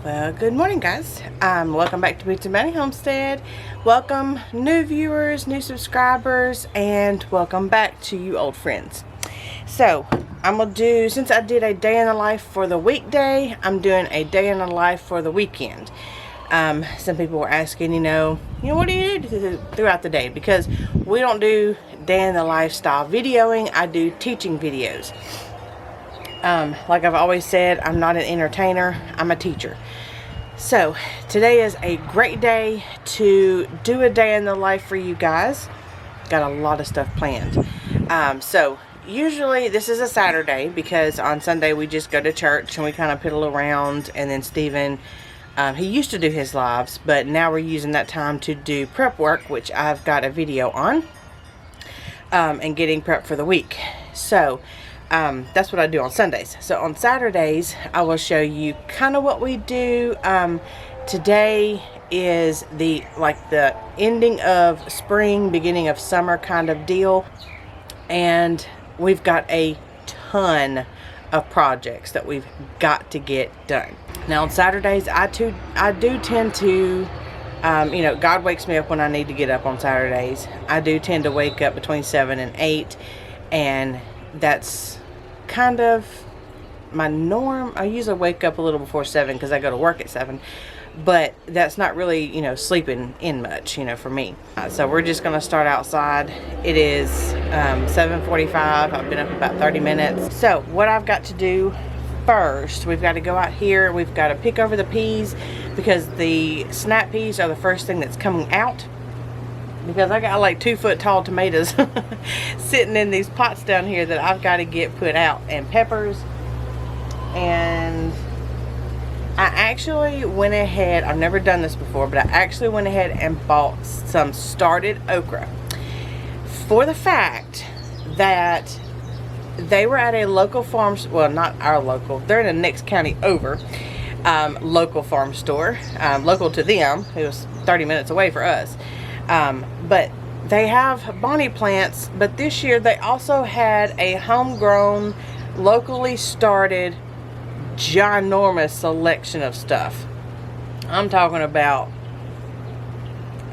Well, good morning, guys. Welcome back to Beets Haul Homestead. Welcome new viewers, new subscribers, and welcome back to you old friends. So I'm gonna do, since I did a day in the life for the weekday, I'm doing a day in the life for the weekend. Some people were asking, what do you do throughout the day? Because we don't do day in the lifestyle videoing. I do teaching videos. Like I've always said, I'm not an entertainer, I'm a teacher. So today is a great day to do a day in the life for you guys. Got a lot of stuff planned. So usually this is a Saturday because on Sunday we just go to church and we kind of piddle around, and then Stephen, he used to do his lives, but now we're using that time to do prep work, which I've got a video on, and getting prepped for the week. So that's what I do on Sundays. So on Saturdays I will show you kind of what we do. Today is the ending of spring, beginning of summer kind of deal, and we've got a ton of projects that we've got to get done. Now on Saturdays I do tend to God wakes me up when I need to get up on Saturdays. I do tend to wake up between 7 and 8, and that's kind of my norm. I usually wake up a little before 7 because I go to work at 7, but that's not really sleeping in much for me. So we're just going to start outside. It is 7:45. I've been up about 30 minutes. So what I've got to do first, we've got to go out here, we've got to pick over the peas, because the snap peas are the first thing that's coming out, because I got like 2-foot tall tomatoes sitting in these pots down here that I've got to get put out, and peppers. And I actually went ahead, I've never done this before, but I actually went ahead and bought some started okra, for the fact that they were at a local farm, well, not our local, they're in the next county over, local farm store, local to them. It was 30 minutes away for us. But they have bonnie plants, but this year they also had a homegrown, locally started, ginormous selection of stuff. I'm talking about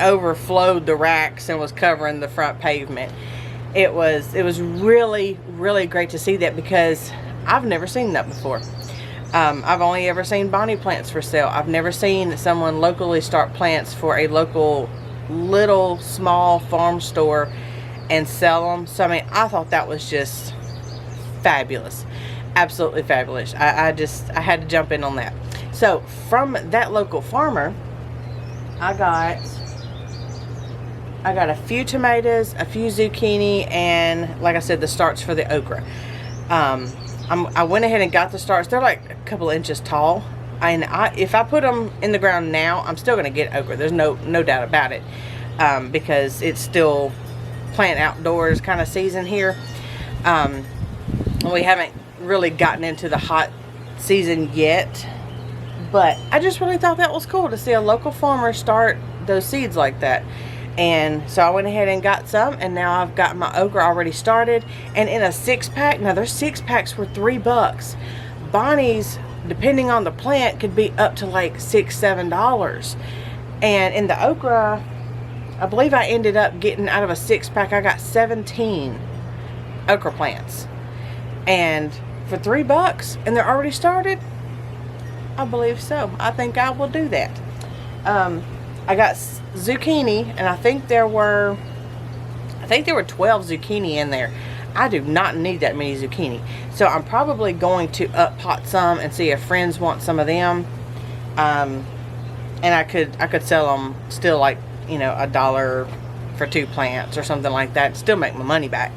overflowed the racks and was covering the front pavement. It was really, really great to see that, because I've never seen that before. I've only ever seen bonnie plants for sale. I've never seen someone locally start plants for a local little small farm store and sell them. So I mean, I thought that was just fabulous, absolutely fabulous. I had to jump in on that. So from that local farmer, I got a few tomatoes, a few zucchini, and like I said, the starts for the okra. I went ahead and got the starts. They're like a couple inches tall, and if I put them in the ground now, I'm still going to get okra. There's no doubt about it, because it's still plant outdoors kind of season here. We haven't really gotten into the hot season yet, but I just really thought that was cool to see a local farmer start those seeds like that. And so I went ahead and got some, and now I've got my okra already started, and in a 6-pack. Now their 6-packs were $3. Bonnie's, depending on the plant, could be up to like $6-7. And in the okra, I believe I ended up getting, out of a 6-pack, I got 17 okra plants, and for $3, and they're already started. I believe so. I think I will do that. I got zucchini, and I think there were 12 zucchini in there. I do not need that many zucchini, so I'm probably going to up pot some and see if friends want some of them. And I could sell them still, like $1 for 2 plants or something like that, still make my money back.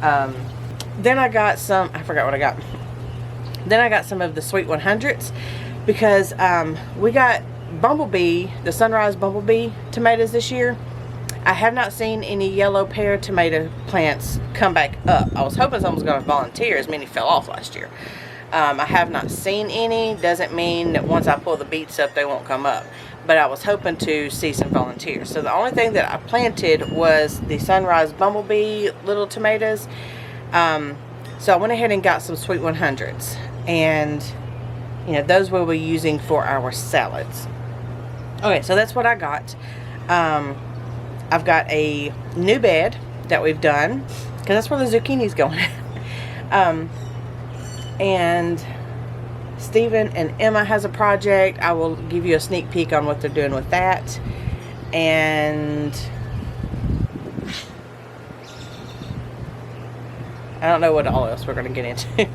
Then I got some, I forgot what I got. Then I got some of the Sweet 100s, because we got bumblebee, the sunrise bumblebee tomatoes this year. I have not seen any yellow pear tomato plants come back up. I was hoping someone was going to volunteer, as many fell off last year. I have not seen any. Doesn't mean that once I pull the beets up they won't come up, but I was hoping to see some volunteers. So the only thing that I planted was the sunrise bumblebee little tomatoes. So I went ahead and got some Sweet 100s, and you know, those we'll be using for our salads. Okay, so that's what I got. I've got a new bed that we've done, because that's where the zucchini's going. And Stephen and Emma has a project. I will give you a sneak peek on what they're doing with that. And I don't know what all else we're going to get into.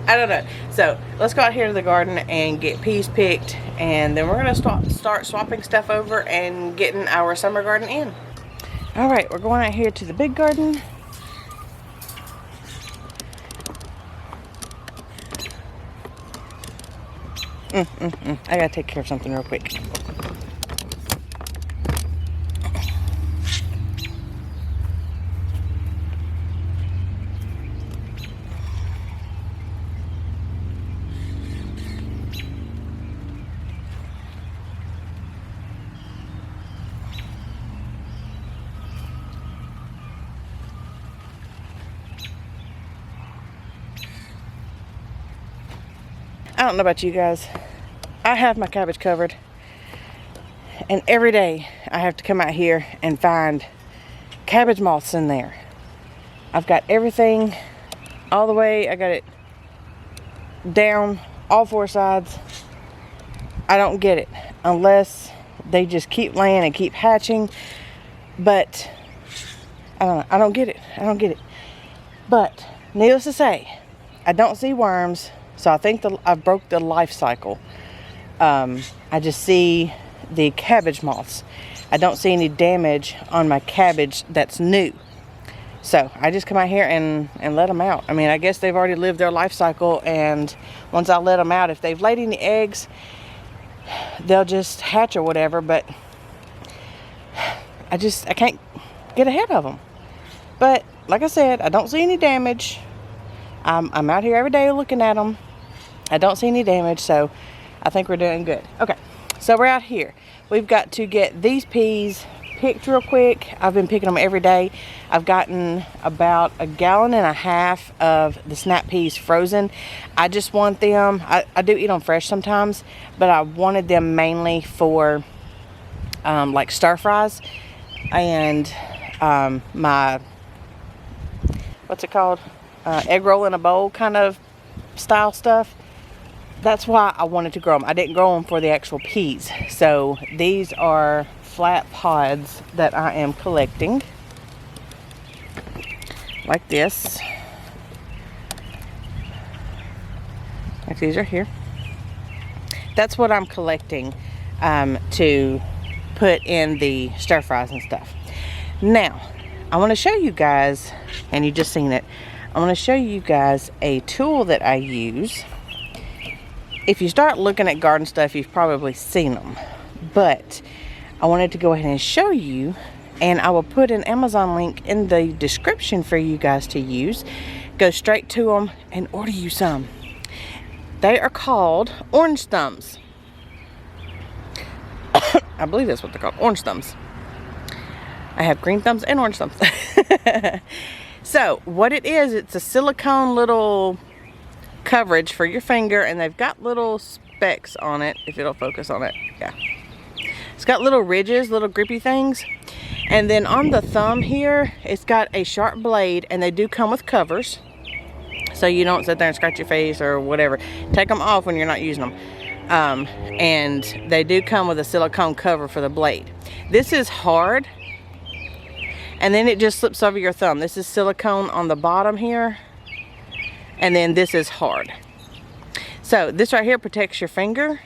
I don't know. So let's go out here to the garden and get peas picked, and then we're going to start swapping stuff over and getting our summer garden in. All right, we're going out here to the big garden. I gotta take care of something real quick. I don't know about you guys. I have my cabbage covered, and every day I have to come out here and find cabbage moths in there. I've got everything all the way. I got it down all four sides. I don't get it unless they just keep laying and keep hatching. But I don't know. I don't get it. I don't get it. But needless to say, I don't see worms. So I think I've broke the life cycle. I just see the cabbage moths. I don't see any damage on my cabbage that's new. So I just come out here and let them out. I mean, I guess they've already lived their life cycle, and once I let them out, if they've laid any eggs, they'll just hatch or whatever. But I can't get ahead of them. But like I said, I don't see any damage. I'm out here every day looking at them. I don't see any damage, so I think we're doing good. Okay, so we're out here. We've got to get these peas picked real quick. I've been picking them every day. I've gotten about 1.5 gallons of the snap peas frozen. I just want them, I do eat them fresh sometimes, but I wanted them mainly for like stir fries and my, what's it called? Egg roll in a bowl kind of style stuff. That's why I wanted to grow them. I didn't grow them for the actual peas. So these are flat pods that I am collecting. Like this. Like these are here. That's what I'm collecting to put in the stir fries and stuff. Now, I want to show you guys, and you just seen it, I want to show you guys a tool that I use. If you start looking at garden stuff, you've probably seen them. But I wanted to go ahead and show you, and I will put an Amazon link in the description for you guys to use. Go straight to them and order you some. They are called orange thumbs. I believe that's what they're called, orange thumbs. I have green thumbs and orange thumbs. So what it is, it's a silicone little coverage for your finger, and they've got little specks on it, if it'll focus on it. Yeah, it's got little ridges, little grippy things, and then on the thumb here it's got a sharp blade, and they do come with covers so you don't sit there and scratch your face or whatever. Take them off when you're not using them. And they do come with a silicone cover for the blade. This is hard, and then it just slips over your thumb. This is silicone on the bottom here, and then this is hard. So this right here protects your finger,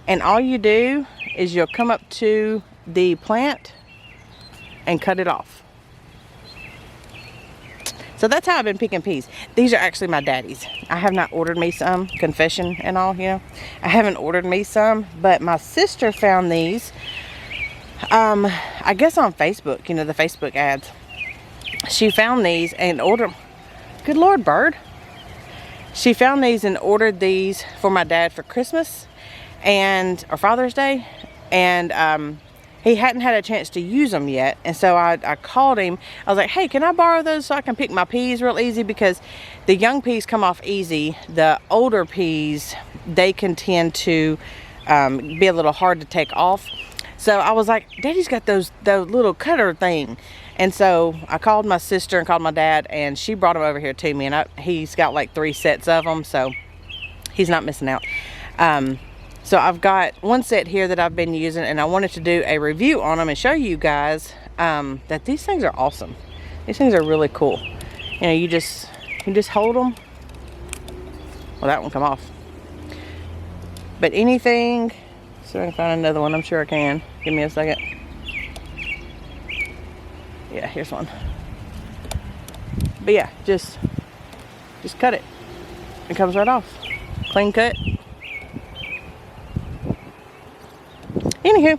and all you do is you'll come up to the plant and cut it off. So that's how I've been picking peas. These are actually my daddy's. I have not ordered me some, confession and all, you know. I haven't ordered me some, but my sister found these, I guess on Facebook, you know, the Facebook ads. She found these and ordered, good Lord, bird. She found these and ordered these for my dad for Christmas or Father's Day, and he hadn't had a chance to use them yet. And so I called him. I was like, hey, can I borrow those so I can pick my peas real easy? Because the young peas come off easy. The older peas, they can tend to be a little hard to take off. So I was like, Daddy's got those little cutter thing. And so I called my sister and called my dad, and she brought them over here to me. And he's got like 3 sets of them, so he's not missing out. So I've got one set here that I've been using, and I wanted to do a review on them and show you guys that these things are awesome. These things are really cool. You know, you just hold them. Well, that one come off. But anything, so I can find another one. I'm sure I can. Give me a second. Yeah, here's one. But yeah, just cut it. It comes right off. Clean cut. Anywho,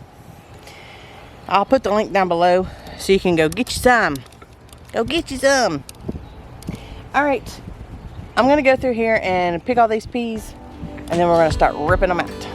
I'll put the link down below so you can go get you some. Go get you some. Alright, I'm going to go through here and pick all these peas, and then we're going to start ripping them out.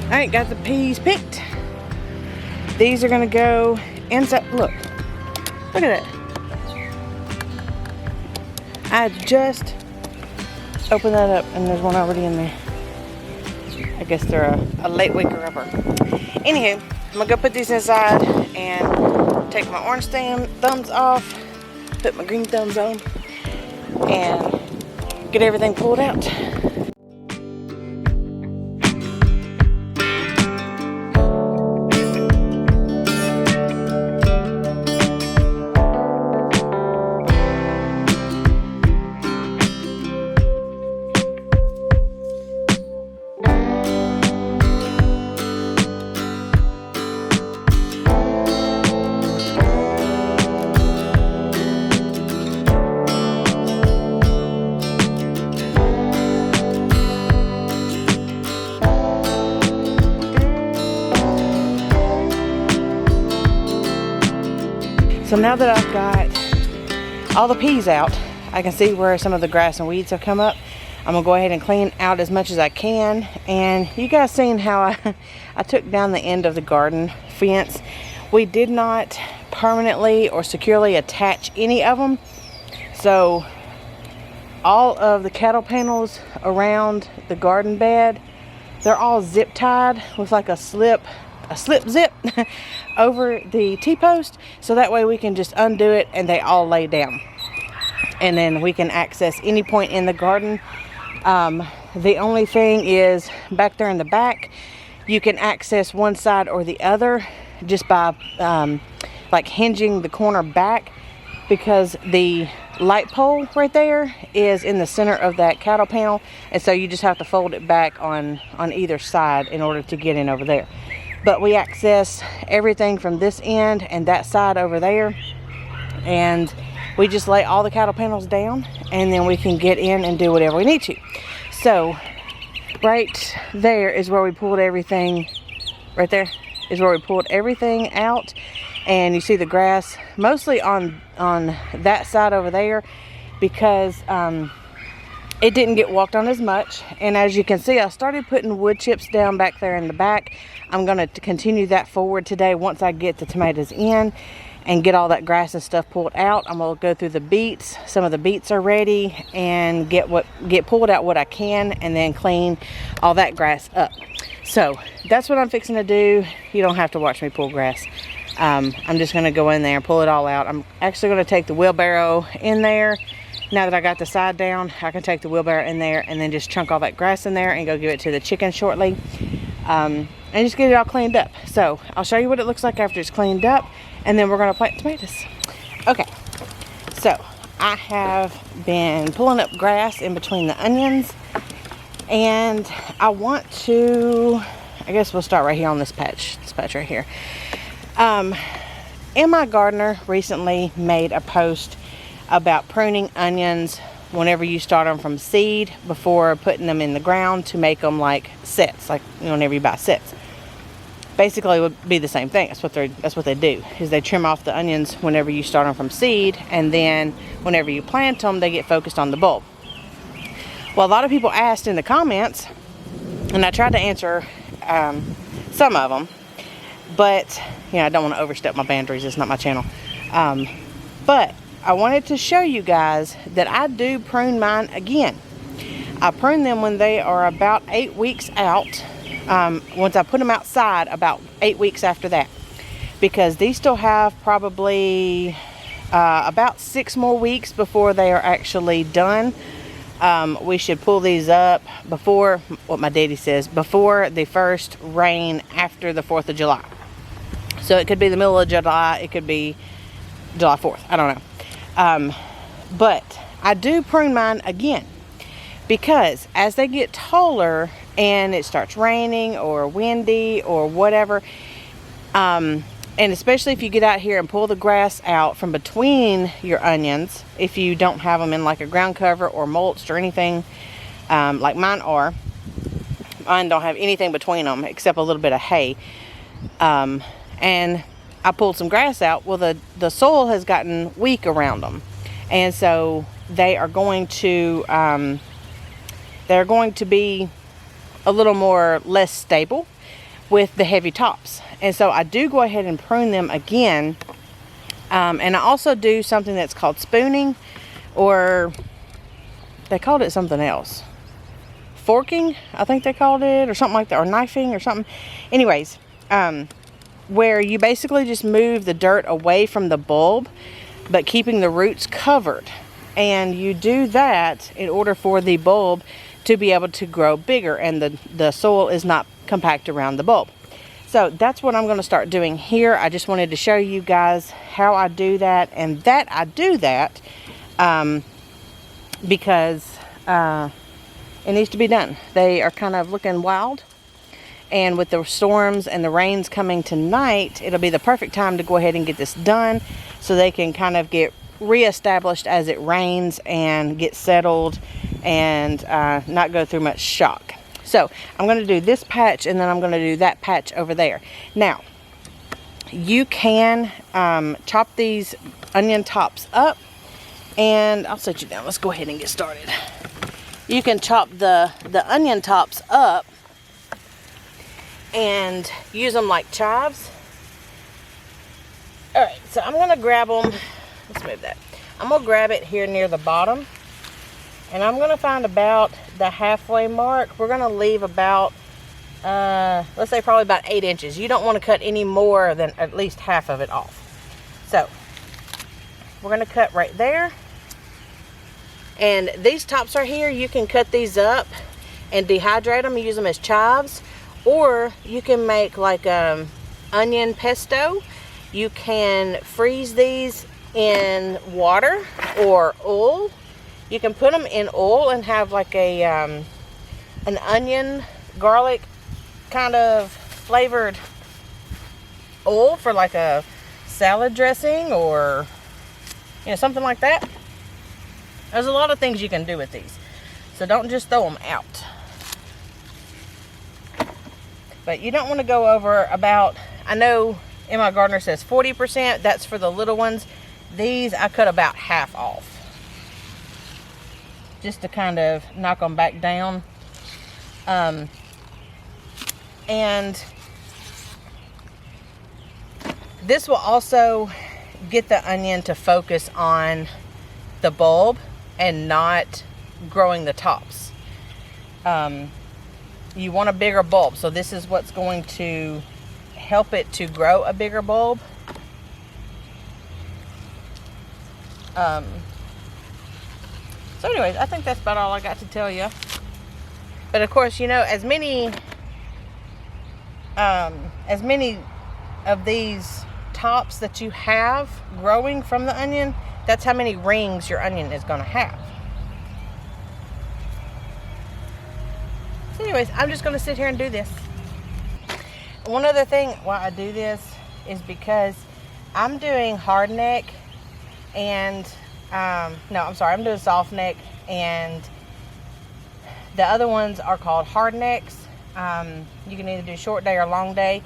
Alright, got the peas picked. These are gonna go inside. Look at that. I just opened that up and there's one already in there. I guess they're a late waker upper. Anywho, I'm gonna go put these inside and take my orange thumbs off, put my green thumbs on, and get everything pulled out. So now that I've got all the peas out, I can see where some of the grass and weeds have come up. I'm gonna go ahead and clean out as much as I can. And you guys seen how I took down the end of the garden fence. We did not permanently or securely attach any of them. So all of the cattle panels around the garden bed, they're all zip tied with like a slip zip over the T-post, so that way we can just undo it and they all lay down, and then we can access any point in the garden. The only thing is back there in the back, you can access one side or the other just by like hinging the corner back, because the light pole right there is in the center of that cattle panel, and so you just have to fold it back on either side in order to get in over there. But we access everything from this end and that side over there, and we just lay all the cattle panels down, and then we can get in and do whatever we need to. So right there is where we pulled everything. Right there is where we pulled everything out, and you see the grass mostly on that side over there, because it didn't get walked on as much. And as you can see, I started putting wood chips down back there in the back. I'm going to continue that forward today once I get the tomatoes in and get all that grass and stuff pulled out. I'm going to go through the beets. Some of the beets are ready, and get pulled out what I can, and then clean all that grass up. So that's what I'm fixing to do. You don't have to watch me pull grass. I'm just going to go in there and pull it all out. I'm actually going to take the wheelbarrow in there, now that I got the side down, I can take the wheelbarrow in there and then just chunk all that grass in there and go give it to the chicken shortly. And just get it all cleaned up. So I'll show you what it looks like after it's cleaned up, and then we're going to plant tomatoes. Okay, so I have been pulling up grass in between the onions, and I want to, I guess we'll start right here on this patch right here. My gardener recently made a post about pruning onions whenever you start them from seed before putting them in the ground to make them like sets, like whenever you buy sets. Basically, it would be the same thing. That's what they do, is they trim off the onions whenever you start them from seed, and then whenever you plant them, they get focused on the bulb. Well, a lot of people asked in the comments, and I tried to answer some of them, but I don't want to overstep my boundaries. It's not my channel. But I wanted to show you guys that I do prune mine again. I prune them when they are about 8 weeks out. Once I put them outside, about 8 weeks after that, because these still have probably about 6 more weeks before they are actually done. We should pull these up before, what my daddy says, before the first rain after the 4th of July. So it could be the middle of July, it could be July 4th, I don't know. But I do prune mine again, because as they get taller and it starts raining or windy or whatever, and especially if you get out here and pull the grass out from between your onions, if you don't have them in like a ground cover or mulched or anything, like mine are. Mine don't have anything between them except a little bit of hay. And I pulled some grass out. Well, the soil has gotten weak around them, and so they are going to be a little more less stable with the heavy tops. And so I do go ahead and prune them again. And I also do something that's called spooning, or they called it something else. Forking, I think they called it, or something like that, or knifing or something. Anyways, where you basically just move the dirt away from the bulb, but keeping the roots covered. And you do that in order for the bulb to be able to grow bigger, and the soil is not compact around the bulb. So that's what I'm going to start doing here. I just wanted to show you guys how I do that, and that I do that because it needs to be done. They are kind of looking wild, and with the storms and the rains coming tonight, it'll be the perfect time to go ahead and get this done so they can kind of get reestablished as it rains and get settled and not go through much shock. So I'm going to do this patch, and then I'm going to do that patch over there. Now, you can chop these onion tops up, and I'll set you down. Let's go ahead and get started. You can chop the onion tops up and use them like chives. All right, so I'm going to grab them. Let's move that. I'm going to grab it here near the bottom, and I'm going to find about the halfway mark. We're going to leave about, let's say probably about 8 inches. You don't want to cut any more than at least half of it off. So we're going to cut right there. And these tops right here, you can cut these up and dehydrate them and use them as chives. Or you can make like onion pesto. You can freeze these in water or oil. You can put them in oil and have like a an onion garlic kind of flavored oil for like a salad dressing, or something like that. There's a lot of things you can do with these, so don't just throw them out. But you don't want to go over about, I know my gardener says 40%. That's for the little ones. These I cut about half off, just to kind of knock them back down. And this will also get the onion to focus on the bulb and not growing the tops. You want a bigger bulb, so this is what's going to help it to grow a bigger bulb. So anyways, I think that's about all I got to tell you. But of course, you know, as many of these tops that you have growing from the onion, that's how many rings your onion is going to have. So anyways, I'm just going to sit here and do this. One other thing why I do this is because I'm doing hard neck and I'm doing soft neck, and the other ones are called hard necks. You can either do short day or long day.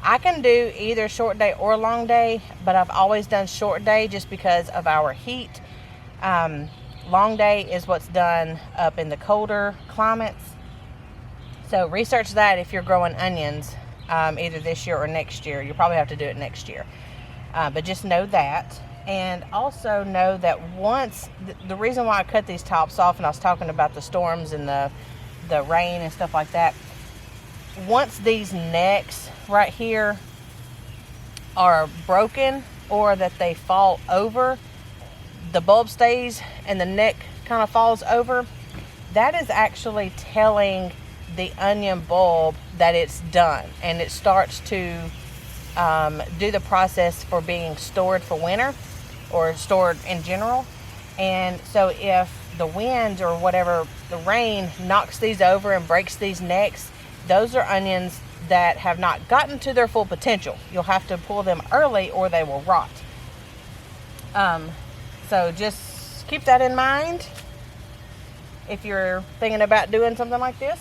I can do either short day or long day, but I've always done short day just because of our heat. Long day is what's done up in the colder climates. So research that if you're growing onions, either this year or next year. You'll probably have to do it next year. But just know that. And also know that once, the reason why I cut these tops off, and I was talking about the storms and the rain and stuff like that, once these necks right here are broken or that they fall over, the bulb stays and the neck kind of falls over, that is actually telling the onion bulb that it's done, and it starts to do the process for being stored for winter or stored in general. And so if the wind or whatever, the rain knocks these over and breaks these necks, those are onions that have not gotten to their full potential. You'll have to pull them early or they will rot. So just keep that in mind if you're thinking about doing something like this.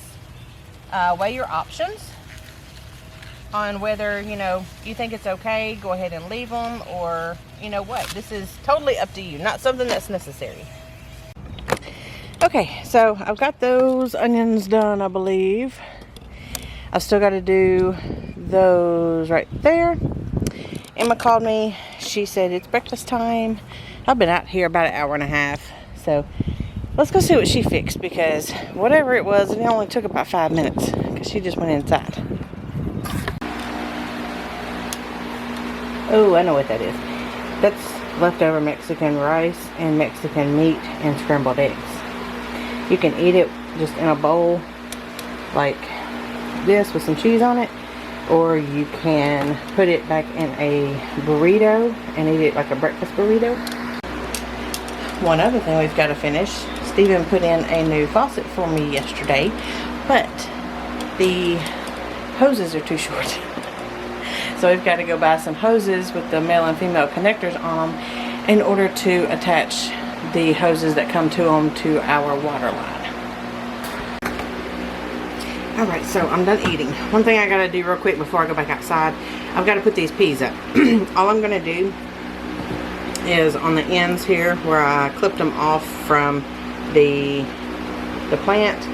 Weigh your options on whether, you know, you think it's okay, go ahead and leave them, or you know what, this is totally up to you, not something that's necessary. Okay, so I've got those onions done, I believe. I've still got to do those right there. Emma called me. She said it's breakfast time. I've been out here about an hour and a half, so let's go see what she fixed, because whatever it was, it only took about 5 minutes because she just went inside. Oh, I know what that is. That's leftover Mexican rice and Mexican meat and scrambled eggs. You can eat it just in a bowl like this with some cheese on it, or you can put it back in a burrito and eat it like a breakfast burrito. One other thing we've got to finish. Steven put in a new faucet for me yesterday, but the hoses are too short. So we've got to go buy some hoses with the male and female connectors on them in order to attach the hoses that come to them to our water line. Alright, so I'm done eating. One thing I gotta do real quick before I go back outside, I've got to put these peas up. All I'm gonna do is on the ends here where I clipped them off from the plant,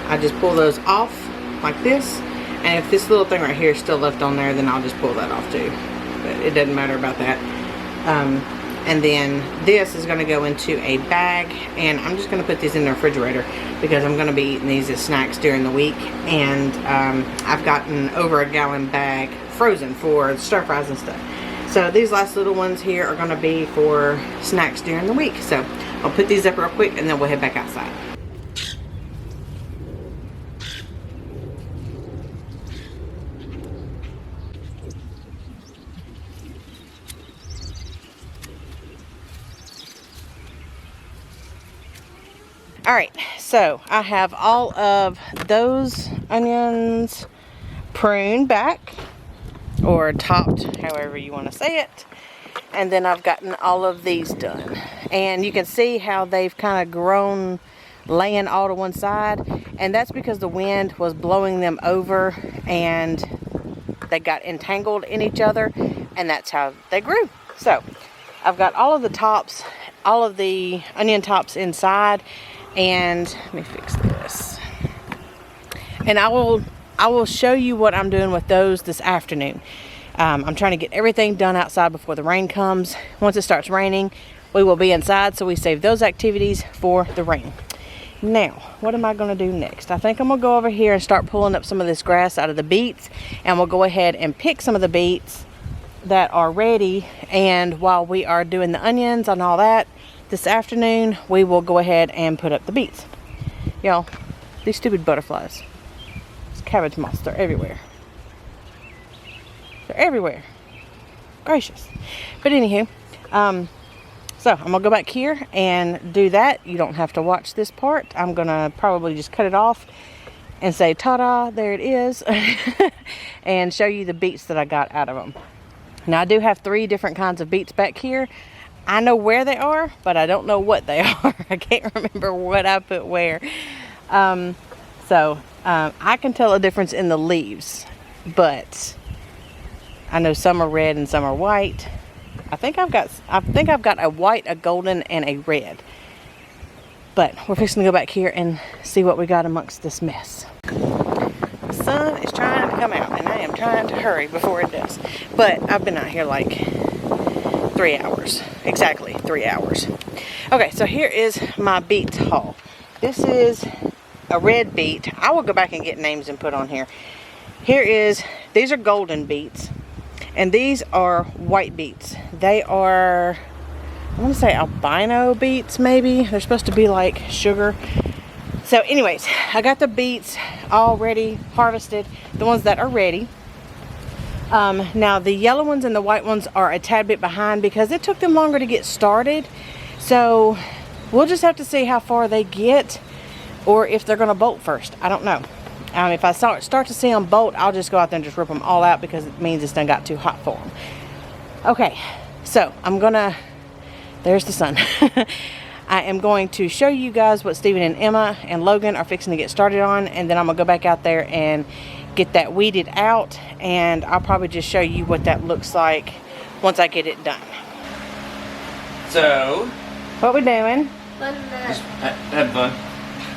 I just pull those off like this. And if this little thing right here is still left on there, then I'll just pull that off too. But it doesn't matter about that. And then this is going to go into a bag, and I'm just going to put these in the refrigerator because I'm going to be eating these as snacks during the week. And I've gotten over a gallon bag frozen for stir fries and stuff. So these last little ones here are going to be for snacks during the week. So I'll put these up real quick and then we'll head back outside. Alright, so I have all of those onions pruned back, or topped, however you want to say it. And then I've gotten all of these done. And you can see how they've kind of grown, laying all to one side. And that's because the wind was blowing them over and they got entangled in each other. And that's how they grew. So I've got all of the tops, all of the onion tops inside. And let me fix this. And I will show you what I'm doing with those this afternoon. I'm trying to get everything done outside before the rain comes. Once it starts raining, we will be inside, so we save those activities for the rain. Now, what am I going to do next? I think I'm going to go over here and start pulling up some of this grass out of the beets, and we'll go ahead and pick some of the beets that are ready. And while we are doing the onions and all that, this afternoon, we will go ahead and put up the beets. Y'all, these stupid butterflies. It's cabbage moths. They're everywhere. They're everywhere. Gracious. But anywho, so I'm gonna go back here and do that. You don't have to watch this part. I'm gonna probably just cut it off and say ta-da, there it is. And show you the beets that I got out of them. Now I do have 3 different kinds of beets back here. I know where they are, but I don't know what they are. I can't remember what I put where. I can tell a difference in the leaves, but I know some are red and some are white. I think I've got a white, a golden, and a red. But we're fixing to go back here and see what we got amongst this mess. The sun is trying to come out, and I am trying to hurry before it does. But I've been out here like 3 hours. Exactly 3 hours. Okay, so here is my beets haul. This is a red beet. I will go back and get names and put on here. These are golden beets. And these are white beets. They are, I want to say albino beets maybe. They're supposed to be like sugar. So anyways, I got the beets already harvested. The ones that are ready. Now the yellow ones and the white ones are a tad bit behind because it took them longer to get started. So we'll just have to see how far they get or if they're going to bolt first. I don't know. If I start to see them bolt, I'll just go out there and just rip them all out because it means it's done got too hot for them. Okay, so there's the sun. I am going to show you guys what Stephen and Emma and Logan are fixing to get started on, and then I'm going to go back out there and get that weeded out, and I'll probably just show you what that looks like once I get it done. So, what we doing? Just having fun.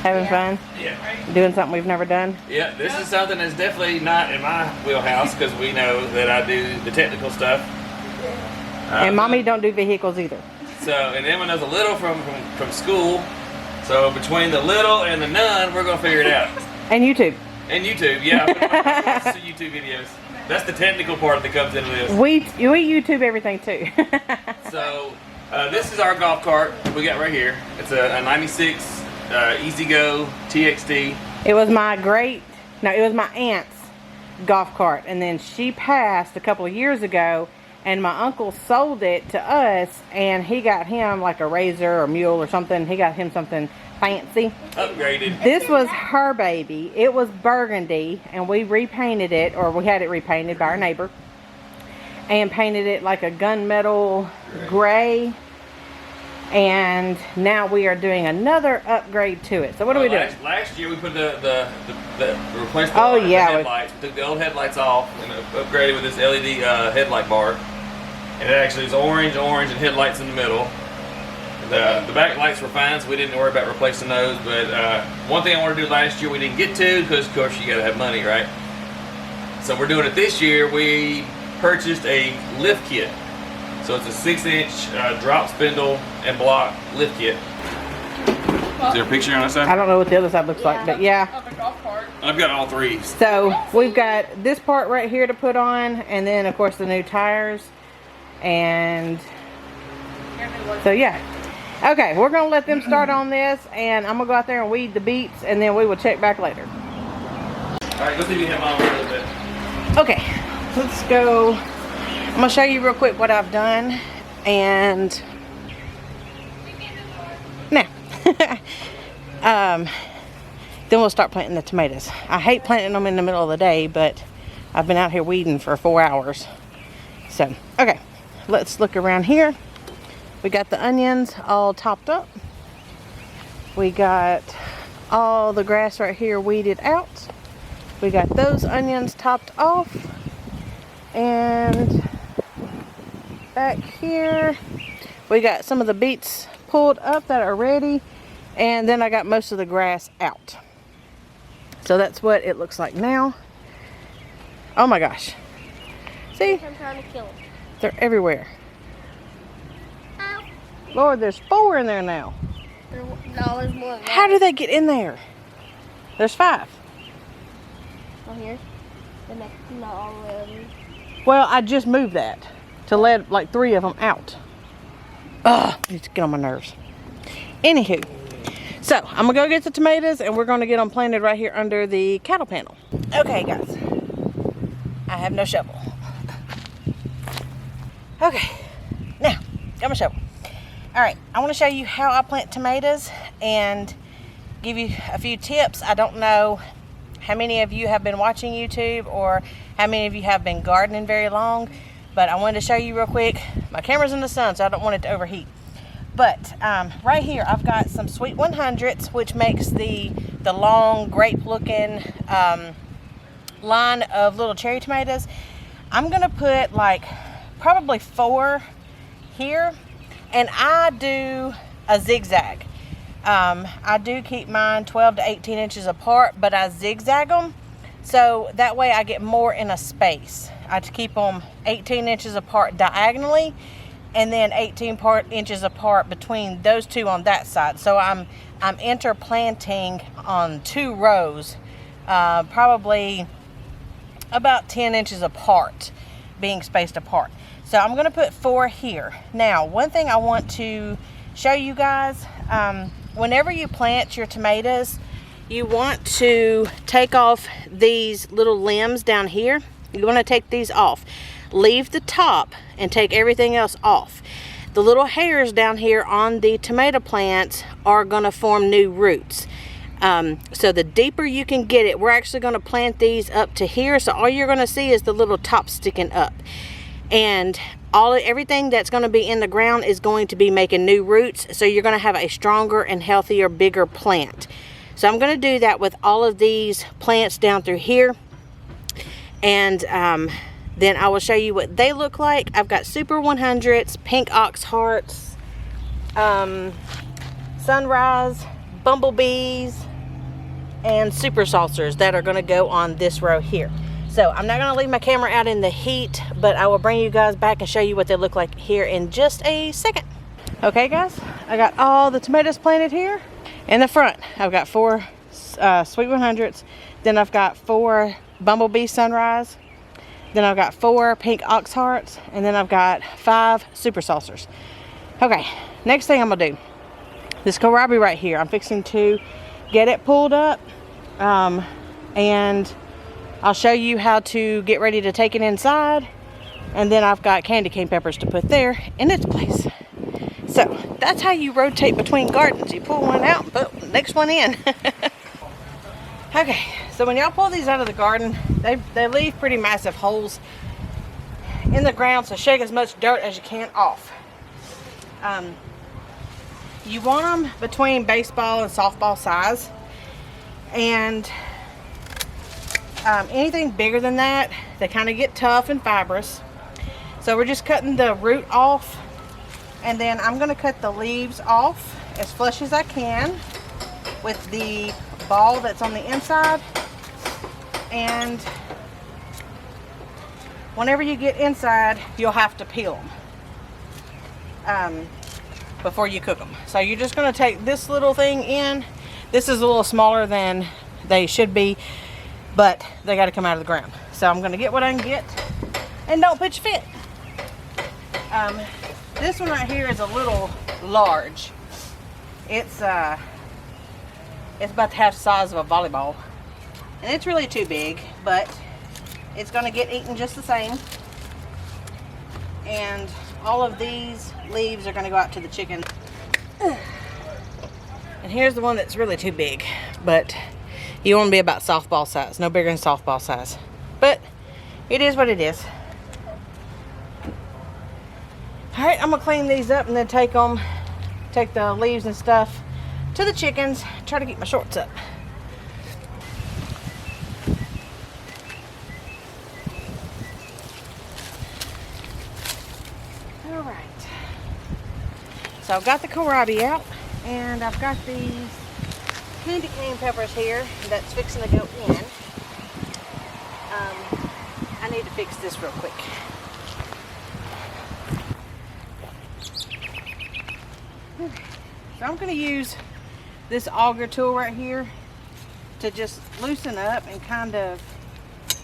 Having fun? Yeah. Doing something we've never done? Yeah, this is something that's definitely not in my wheelhouse because we know that I do the technical stuff. And Mommy don't do vehicles either. So, and Emma knows a little from school. So between the little and the none, we're going to figure it out. And YouTube. And YouTube, yeah. Lots of YouTube videos. That's the technical part that comes into this. We YouTube everything too. So, this is our golf cart we got right here. It's a 96 Easy Go TXT. It was my aunt's golf cart, and then she passed a couple of years ago, and my uncle sold it to us, and he got him like a Razor or Mule or something. He got him something fancy. Upgraded. This was her baby. It was burgundy, and we repainted it, or we had it repainted by our neighbor, and painted it like a gunmetal gray. And now we are doing another upgrade to it. So what are we doing? Last year we put the replaced the headlights. We took the old headlights off and upgraded with this LED headlight bar. And it actually is orange, and headlights in the middle. The back lights were fine, so we didn't worry about replacing those. But one thing I wanted to do last year we didn't get to because, of course, you got to have money, right? So we're doing it this year. We purchased a lift kit. So it's a 6-inch drop spindle and block lift kit. Is there a picture on this side? I don't know what the other side looks like, but yeah. Of the golf cart. I've got all 3. So we've got this part right here to put on, and then of course the new tires. And so yeah. Okay, we're gonna let them start on this, and I'm gonna go out there and weed the beets, and then we will check back later. Alright, let's see if you can have mine a little bit. Okay, let's go. I'm gonna show you real quick what I've done, and now then we'll start planting the tomatoes. I hate planting them in the middle of the day, but I've been out here weeding for 4 hours. So okay, let's look around here. We got the onions all topped up. We got all the grass right here weeded out. We got those onions topped off, and back here we got some of the beets pulled up that are ready, and then I got most of the grass out. So that's what it looks like now. Oh my gosh, see, I'm trying to kill them. they're everywhere. Ow. Lord, there's 4 in there now. No, there's more than that. How do they get in there? There's 5. Oh, here? The next, not all the way over. Well, I just moved that to let like 3 of them out. Ugh, it's get on my nerves. Anywho, so I'm gonna go get the tomatoes and we're gonna get them planted right here under the cattle panel. Okay, guys, I have no shovel. Okay, now got my shovel. All right, I want to show you how I plant tomatoes and give you a few tips. I don't know how many of you have been watching YouTube or how many of you have been gardening very long, but I wanted to show you real quick. My camera's in the sun, so I don't want it to overheat. But right here, I've got some Sweet 100s, which makes the long grape-looking line of little cherry tomatoes. I'm gonna put like probably 4 here, and I do a zigzag. I do keep mine 12 to 18 inches apart, but I zigzag them so that way I get more in a space. I keep them 18 inches apart diagonally and then 18 inches apart between those two on that side. So I'm interplanting on 2 rows, probably about 10 inches apart, being spaced apart. So I'm going to put 4 here. Now, one thing I want to show you guys, whenever you plant your tomatoes, you want to take off these little limbs down here. You want to take these off. Leave the top and take everything else off. The little hairs down here on the tomato plants are going to form new roots. So the deeper you can get it, we're actually going to plant these up to here. So all you're going to see is the little top sticking up. And everything that's going to be in the ground is going to be making new roots. So you're going to have a stronger and healthier, bigger plant. So I'm going to do that with all of these plants down through here. And then I will show you what they look like. I've got Super 100s, Pink Ox Hearts, Sunrise, Bumblebees, and Super Saucers that are going to go on this row here. So I'm not going to leave my camera out in the heat, but I will bring you guys back and show you what they look like here in just a second. Okay guys, I got all the tomatoes planted here. In the front, I've got 4 Sweet 100s. Then I've got 4 Bumblebee Sunrise. Then I've got 4 Pink Ox Hearts. And then I've got 5 Super Saucers. Okay, next thing I'm going to do. This kohlrabi right here, I'm fixing to get it pulled up. And I'll show you how to get ready to take it inside. And then I've got candy cane peppers to put there in its place. So that's how you rotate between gardens. You pull one out and put the next one in. Okay, so when y'all pull these out of the garden, they leave pretty massive holes in the ground, so shake as much dirt as you can off. You want them between baseball and softball size, and anything bigger than that, they kind of get tough and fibrous. So we're just cutting the root off, and then I'm going to cut the leaves off as flush as I can with the ball that's on the inside. And whenever you get inside, you'll have to peel them before you cook them. So you're just going to take this little thing in. This is a little smaller than they should be, but they got to come out of the ground. So I'm going to get what I can get, and don't pitch fit. This one right here is a little large. It's about the half size of a volleyball, and it's really too big, but it's going to get eaten just the same. And all of these leaves are going to go out to the chicken. And here's the one that's really too big, but you want to be about softball size, no bigger than softball size. But it is what it is. All right, I'm gonna clean these up and then take the leaves and stuff to the chickens. Try to keep my shorts up. All right. So I've got the kohlrabi out, and I've got these candy cane peppers here that's fixing to go in. I need to fix this real quick. So I'm going to use this auger tool right here to just loosen up and kind of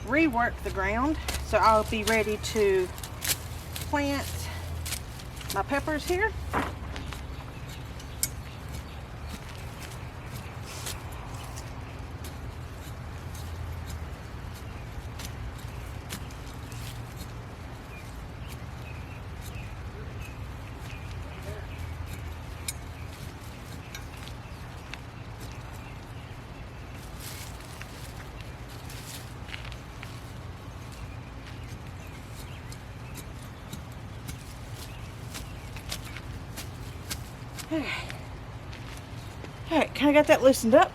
rework the ground, so I'll be ready to plant my peppers here. Alright, kind of got that loosened up.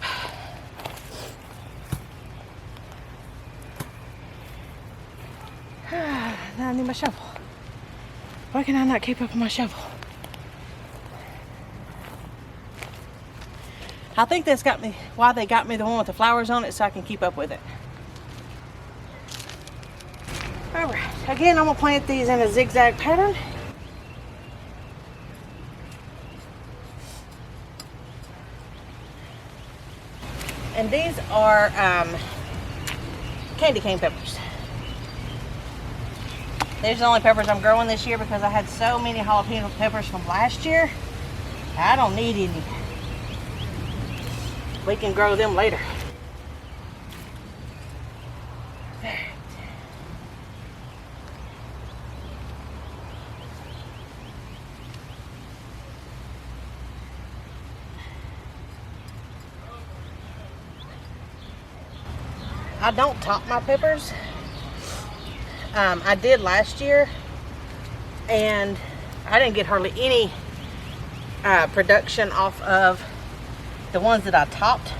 Now I need my shovel. Why can I not keep up with my shovel? I think that's got me, why they got me the one with the flowers on it, so I can keep up with it. Alright, again, I'm going to plant these in a zigzag pattern. And these are candy cane peppers. These are the only peppers I'm growing this year because I had so many jalapeno peppers from last year. I don't need any. We can grow them later. I don't top my peppers. I did last year, and I didn't get hardly any production off of the ones that I topped.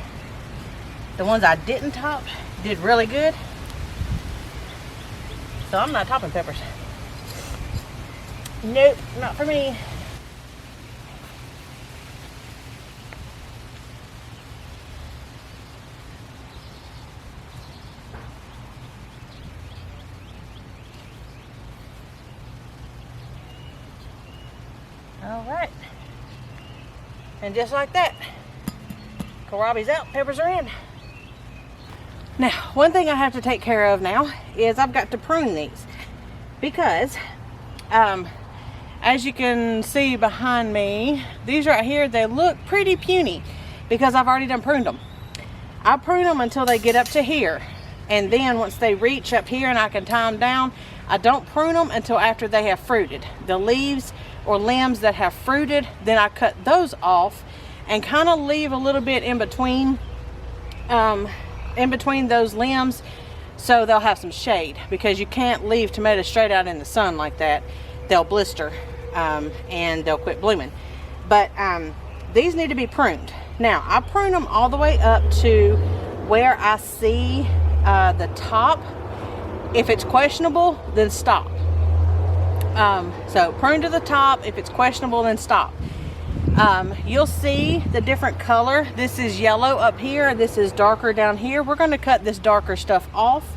The ones I didn't top did really good. So I'm not topping peppers. Nope, not for me. Alright, and just like that, kohlrabi's out, peppers are in. Now, one thing I have to take care of now is I've got to prune these because, as you can see behind me, these right here, they look pretty puny because I've already done pruned them. I prune them until they get up to here, and then once they reach up here and I can tie them down, I don't prune them until after they have fruited. The leaves or limbs that have fruited, then I cut those off and kind of leave a little bit in between those limbs so they'll have some shade, because you can't leave tomatoes straight out in the sun like that. They'll blister and they'll quit blooming. But these need to be pruned. Now I prune them all the way up to where I see the top. If it's questionable, then stop. So prune to the top. If it's questionable, then stop. You'll see the different color. This is yellow up here. This is darker down here. We're going to cut this darker stuff off.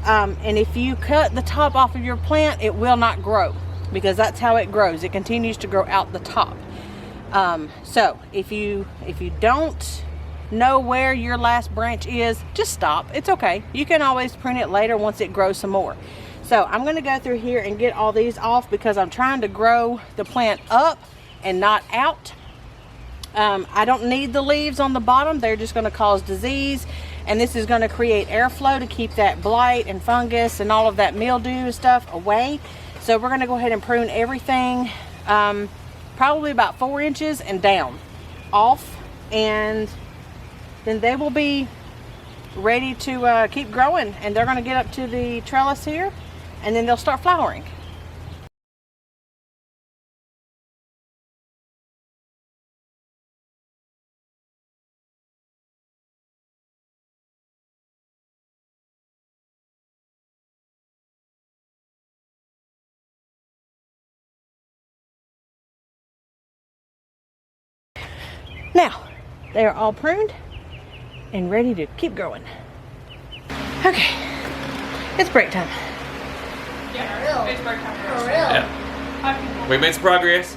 And if you cut the top off of your plant, it will not grow, because that's how it grows. It continues to grow out the top. So if you don't know where your last branch is, just stop. It's okay. You can always prune it later once it grows some more. So I'm going to go through here and get all these off because I'm trying to grow the plant up and not out. I don't need the leaves on the bottom. They're just going to cause disease, and this is going to create airflow to keep that blight and fungus and all of that mildew and stuff away. So we're going to go ahead and prune everything probably about 4 inches and down off, and then they will be ready to keep growing, and they're going to get up to the trellis here, and then they'll start flowering. Now, they are all pruned and ready to keep growing. Okay, it's break time. Yeah, it's break time for real. Yeah. We made some progress.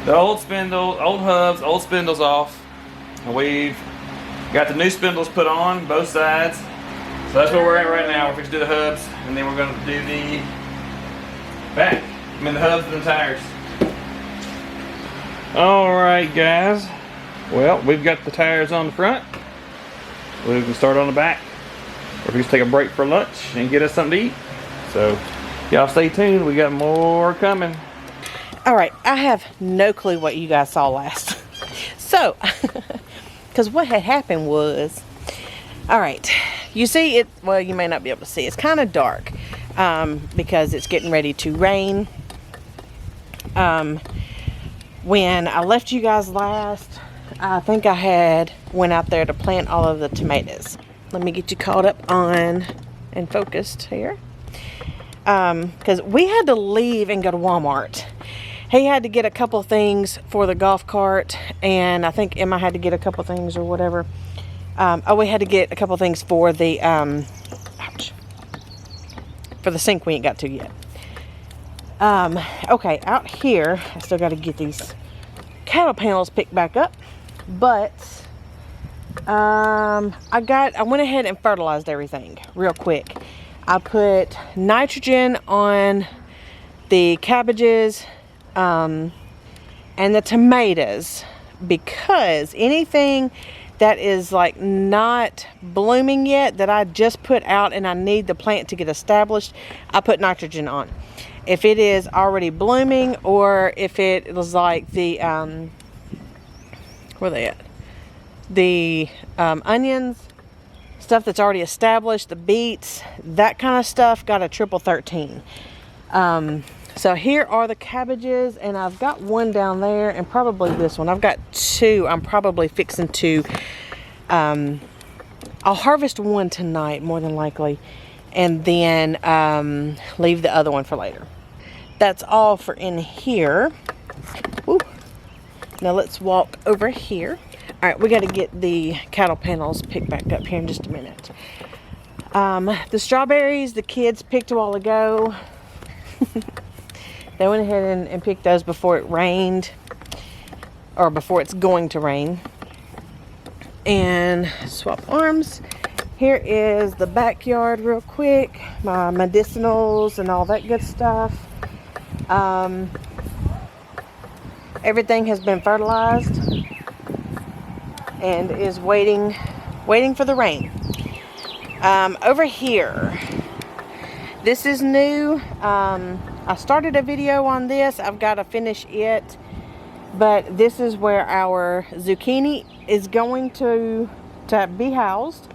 The old spindle, old hubs, old spindles off. And we've got the new spindles put on both sides. So that's where we're at right now. We're going to do the hubs, and then we're going to do the back. I mean the hubs and the tires. Alright guys, well, we've got the tires on the front. We can start on the back, or we can just take a break for lunch and get us something to eat. So y'all stay tuned, we got more coming. Alright, I have no clue what you guys saw last. So, because what had happened was, alright, you see it, well, you may not be able to see, it's kind of dark when I left you guys last, I think I had went out there to plant all of the tomatoes. Let me get you caught up on and focused here. Because we had to leave and go to Walmart. He had to get a couple things for the golf cart, and I think Emma had to get a couple things or whatever. We had to get a couple things for the for the sink we ain't got to yet. Okay, out here, I still got to get these cattle panels picked back up, but I went ahead and fertilized everything real quick. I put nitrogen on the cabbages and the tomatoes, because anything that is like not blooming yet that I just put out and I need the plant to get established, I put nitrogen on. If it is already blooming, or if it was like the where are they at? The onions, stuff that's already established, the beets, that kind of stuff, got a triple 13. So here are the cabbages, and I've got one down there, and probably this one. I've got two. I'm probably fixing to, I'll harvest one tonight, more than likely, and then leave the other one for later. That's all for in here. Woo. Now let's walk over here. All right, we got to get the cattle panels picked back up here in just a minute. The strawberries the kids picked a while ago. They went ahead and picked those before it rained, or before it's going to rain. And swap arms. Here is the backyard real quick. My medicinals and all that good stuff. Everything has been fertilized and is waiting for the rain. Over here, this is new. I started a video on this. I've got to finish it, but this is where our zucchini is going to be housed.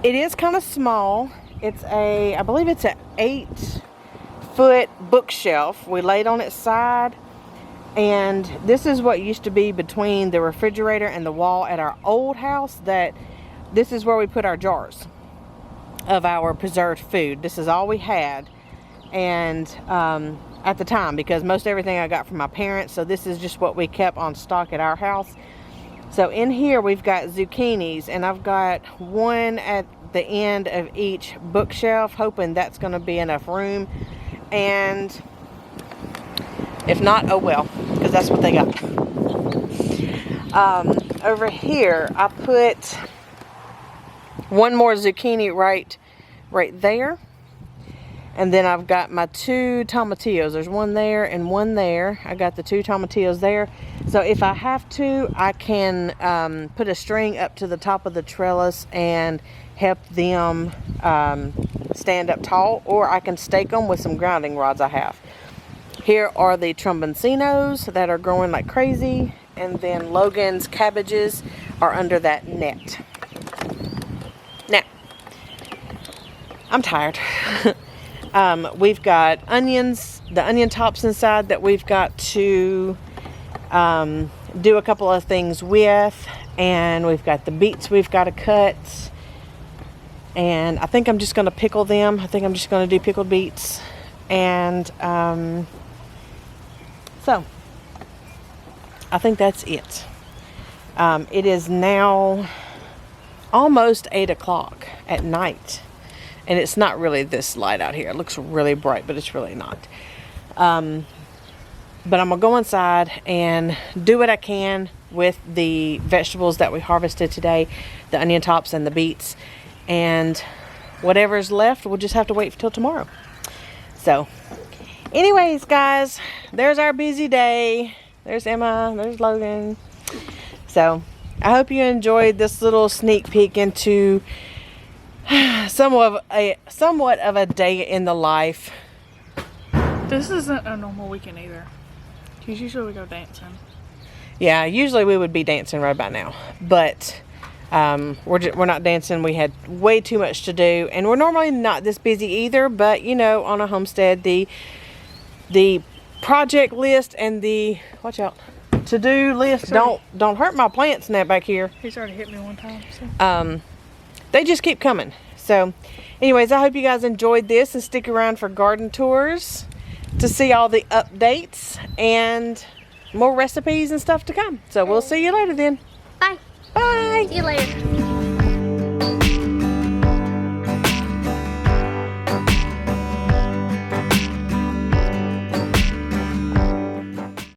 It is kind of small. It's I believe it's an 8-foot bookshelf. We laid on its side, and this is what used to be between the refrigerator and the wall at our old house. This is where we put our jars of our preserved food. This is all we had, and at the time, because most everything I got from my parents, so this is just what we kept on stock at our house. So in here we've got zucchinis, and I've got one at the end of each bookshelf, hoping that's going to be enough room, and if not, oh well, because that's what they got. Over here I put one more zucchini right there, and then I've got my 2 tomatillos. There's one there and one there. I got the 2 tomatillos there, so if I have to, I can put a string up to the top of the trellis and help them stand up tall, or I can stake them with some grounding rods I have. Here are the tromboncinos that are growing like crazy, and then Logan's cabbages are under that net. Now, I'm tired. We've got onions, the onion tops inside that we've got to do a couple of things with, and we've got the beets we've got to cut, and I think I'm just going to pickle them. I think I'm just going to do pickled beets, and so I think that's it. It is now almost 8 o'clock at night, and it's not really this light out here. It looks really bright, but it's really not. But I'm gonna go inside and do what I can with the vegetables that we harvested today, the onion tops and the beets, and whatever's left we'll just have to wait till tomorrow. So anyways, guys, there's our busy day. There's Emma, there's Logan. So I hope you enjoyed this little sneak peek into somewhat of a day in the life. This isn't a normal weekend either, because usually we go dancing. Yeah, usually we would be dancing right about now, but we're not dancing. We had way too much to do, and we're normally not this busy either, but you know, on a homestead, the project list and the, watch out, to-do list. Sorry. Don't hurt my plants net back here. He's already hit me one time. So. They just keep coming. So anyways, I hope you guys enjoyed this and stick around for garden tours to see all the updates and more recipes and stuff to come. So we'll see you later then. Bye. Bye. See you later.